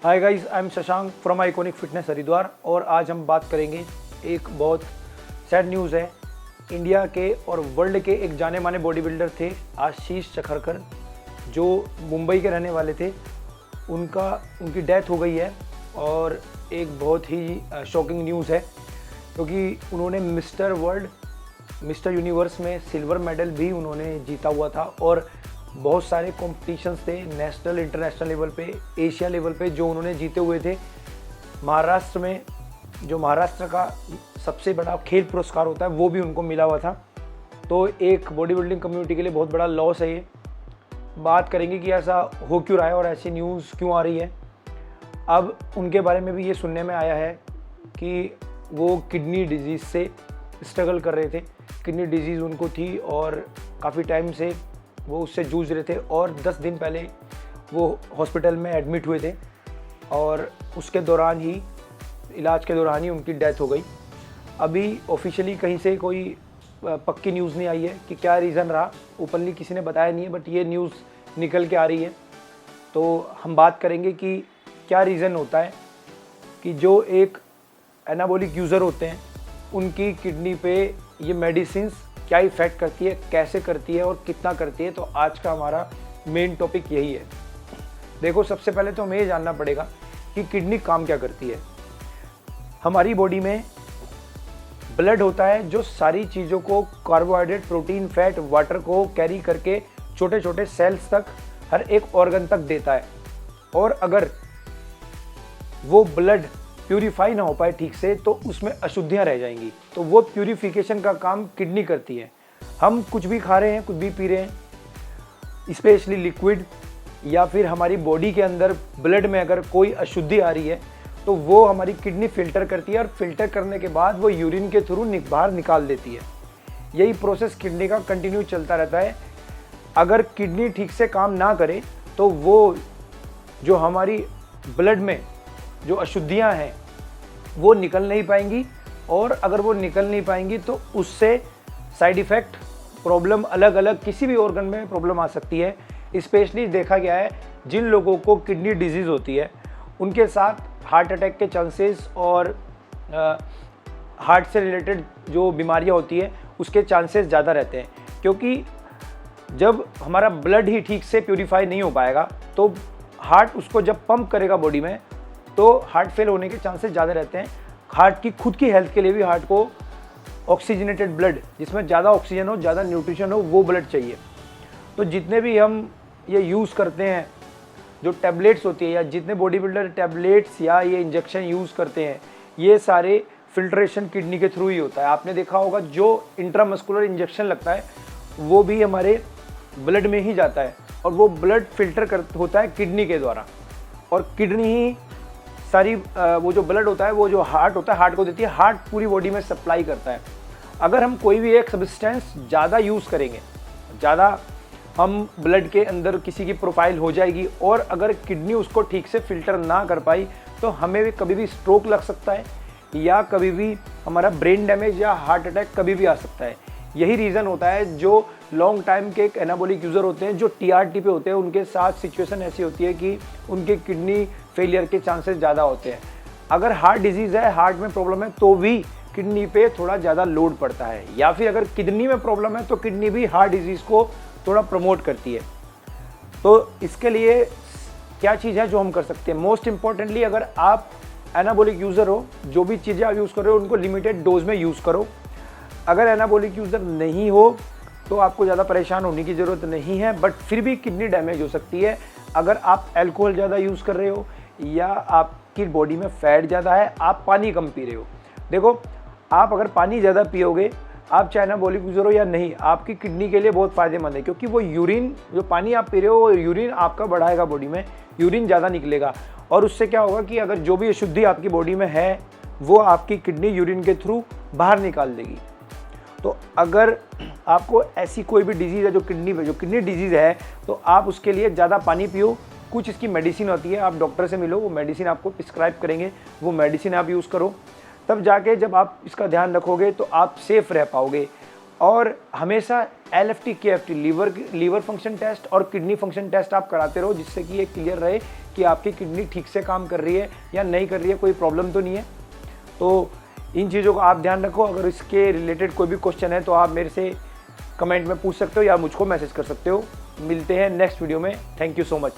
Hi guys, I am Shashank from iconic fitness Haridwar और आज हम बात करेंगे एक बहुत सैड न्यूज़ है। इंडिया के और वर्ल्ड के एक जाने माने बॉडी बिल्डर थे आशीष चखरकर, जो मुंबई के रहने वाले थे। उनकी डेथ हो गई है और एक बहुत ही शॉकिंग न्यूज़ है क्योंकि उन्होंने मिस्टर वर्ल्ड, मिस्टर यूनिवर्स में सिल्वर मेडल भी उन्होंने जीता हुआ था और बहुत सारे कॉम्पिटिशन्स थे नेशनल इंटरनेशनल लेवल पे, एशिया लेवल पे जो उन्होंने जीते हुए थे। महाराष्ट्र में जो महाराष्ट्र का सबसे बड़ा खेल पुरस्कार होता है वो भी उनको मिला हुआ था। तो एक बॉडी बिल्डिंग कम्युनिटी के लिए बहुत बड़ा लॉस है ये। बात करेंगे कि ऐसा हो क्यों रहा है और ऐसी न्यूज़ क्यों आ रही है। अब उनके बारे में भी ये सुनने में आया है कि वो किडनी डिजीज़ से स्ट्रगल कर रहे थे। किडनी डिजीज़ उनको थी और काफ़ी टाइम से वो उससे जूझ रहे थे और 10 दिन पहले वो हॉस्पिटल में एडमिट हुए थे और उसके दौरान ही, इलाज के दौरान ही उनकी डेथ हो गई। अभी ऑफिशियली कहीं से कोई पक्की न्यूज़ नहीं आई है कि क्या रीज़न रहा, ओपनली किसी ने बताया नहीं है, बट ये न्यूज़ निकल के आ रही है। तो हम बात करेंगे कि क्या रीज़न होता है कि जो एक एनाबॉलिक यूज़र होते हैं उनकी किडनी पे ये मेडिसिन्स क्या इफ़ेक्ट करती है, कैसे करती है और कितना करती है। तो आज का हमारा मेन टॉपिक यही है। देखो, सबसे पहले तो हमें ये जानना पड़ेगा कि किडनी काम क्या करती है। हमारी बॉडी में ब्लड होता है जो सारी चीज़ों को, कार्बोहाइड्रेट, प्रोटीन, फैट, वाटर को कैरी करके छोटे छोटे सेल्स तक, हर एक ऑर्गन तक देता है। और अगर वो ब्लड प्यूरीफाई ना हो पाए ठीक से तो उसमें अशुद्धियाँ रह जाएंगी। तो वो प्यूरीफिकेशन का काम किडनी करती है। हम कुछ भी खा रहे हैं, कुछ भी पी रहे हैं, स्पेशली लिक्विड, या फिर हमारी बॉडी के अंदर ब्लड में अगर कोई अशुद्धि आ रही है तो वो हमारी किडनी फिल्टर करती है और फिल्टर करने के बाद वो यूरिन के थ्रू बाहर निकाल देती है। यही प्रोसेस किडनी का कंटिन्यू चलता रहता है। अगर किडनी ठीक से काम ना करे तो वो जो हमारी ब्लड में जो अशुद्धियाँ हैं वो निकल नहीं पाएंगी, और अगर वो निकल नहीं पाएंगी तो उससे साइड इफ़ेक्ट, प्रॉब्लम अलग अलग किसी भी ऑर्गन में प्रॉब्लम आ सकती है। स्पेशली देखा गया है जिन लोगों को किडनी डिजीज़ होती है उनके साथ हार्ट अटैक के चांसेस और हार्ट से रिलेटेड जो बीमारियां होती है उसके चांसेस ज़्यादा रहते हैं, क्योंकि जब हमारा ब्लड ही ठीक से प्यूरीफाई नहीं हो पाएगा तो हार्ट उसको जब पंप करेगा बॉडी में तो हार्ट फेल होने के चांसेस ज़्यादा रहते हैं। हार्ट की खुद की हेल्थ के लिए भी हार्ट को ऑक्सीजनेटेड ब्लड, जिसमें ज़्यादा ऑक्सीजन हो, ज़्यादा न्यूट्रिशन हो, वो ब्लड चाहिए। तो जितने भी हम ये यूज़ करते हैं, जो टैबलेट्स होती है या जितने बॉडी बिल्डर टैबलेट्स या ये इंजेक्शन यूज़ करते हैं, ये सारे फिल्ट्रेशन किडनी के थ्रू ही होता है। आपने देखा होगा जो इंट्रामस्कुलर इंजेक्शन लगता है वो भी हमारे ब्लड में ही जाता है और वो ब्लड फिल्टर होता है किडनी के द्वारा, और किडनी ही सारी वो जो ब्लड होता है वो जो हार्ट होता है हार्ट को देती है। हार्ट पूरी बॉडी में सप्लाई करता है। अगर हम कोई भी एक सब्सटेंस ज़्यादा यूज़ करेंगे, ज़्यादा हम ब्लड के अंदर किसी की प्रोफाइल हो जाएगी और अगर किडनी उसको ठीक से फिल्टर ना कर पाई तो हमें भी कभी भी स्ट्रोक लग सकता है या कभी भी हमारा ब्रेन डैमेज या हार्ट अटैक कभी भी आ सकता है। यही रीज़न होता है जो लॉन्ग टाइम के एक एनाबॉलिक यूज़र होते हैं जो टीआरटी पे होते हैं, उनके साथ सिचुएशन ऐसी होती है कि उनके किडनी फेलियर के चांसेस ज़्यादा होते हैं। अगर हार्ट डिजीज़ है, हार्ट में प्रॉब्लम है तो भी किडनी पे थोड़ा ज़्यादा लोड पड़ता है, या फिर अगर किडनी में प्रॉब्लम है तो किडनी भी हार्ट डिजीज़ को थोड़ा प्रमोट करती है। तो इसके लिए क्या चीज़ है जो हम कर सकते हैं? मोस्ट इम्पॉर्टेंटली, अगर आप एनाबॉलिक यूज़र हो, जो भी चीज़ें आप यूज़ कर रहे हो उनको लिमिटेड डोज में यूज़ करो। अगर एनाबॉलिक यूज़र नहीं हो तो आपको ज़्यादा परेशान होने की ज़रूरत नहीं है, बट फिर भी किडनी डैमेज हो सकती है। अगर आप अल्कोहल ज़्यादा यूज़ कर रहे हो या आपकी बॉडी में फैट ज़्यादा है, आप पानी कम पी रहे हो। देखो, आप अगर पानी ज़्यादा पियोगे, आप चाहे एनाबॉलिक यूज़र हो या नहीं, आपकी किडनी के लिए बहुत फ़ायदेमंद है, क्योंकि वो यूरिन, जो पानी आप पी रहे हो वो यूरिन आपका बढ़ाएगा, बॉडी में यूरिन ज़्यादा निकलेगा और उससे क्या होगा कि अगर जो भी अशुद्धि आपकी बॉडी में है वो आपकी किडनी यूरिन के थ्रू बाहर निकाल देगी। तो अगर आपको ऐसी कोई भी डिजीज़ है जो किडनी डिजीज़ है तो आप उसके लिए ज़्यादा पानी पियो। कुछ इसकी मेडिसिन होती है, आप डॉक्टर से मिलो, वो मेडिसिन आपको प्रिस्क्राइब करेंगे, वो मेडिसिन आप यूज़ करो। तब जाके जब आप इसका ध्यान रखोगे तो आप सेफ रह पाओगे। और हमेशा LFT KFT liver function test और किडनी फंक्शन टेस्ट आप कराते रहो, जिससे कि ये क्लियर रहे कि आपकी किडनी ठीक से काम कर रही है या नहीं कर रही है, कोई प्रॉब्लम तो नहीं है। तो इन चीज़ों का आप ध्यान रखो। अगर इसके रिलेटेड कोई भी क्वेश्चन है तो आप मेरे से कमेंट में पूछ सकते हो या मुझको मैसेज कर सकते हो। मिलते हैं नेक्स्ट वीडियो में। Thank you so much.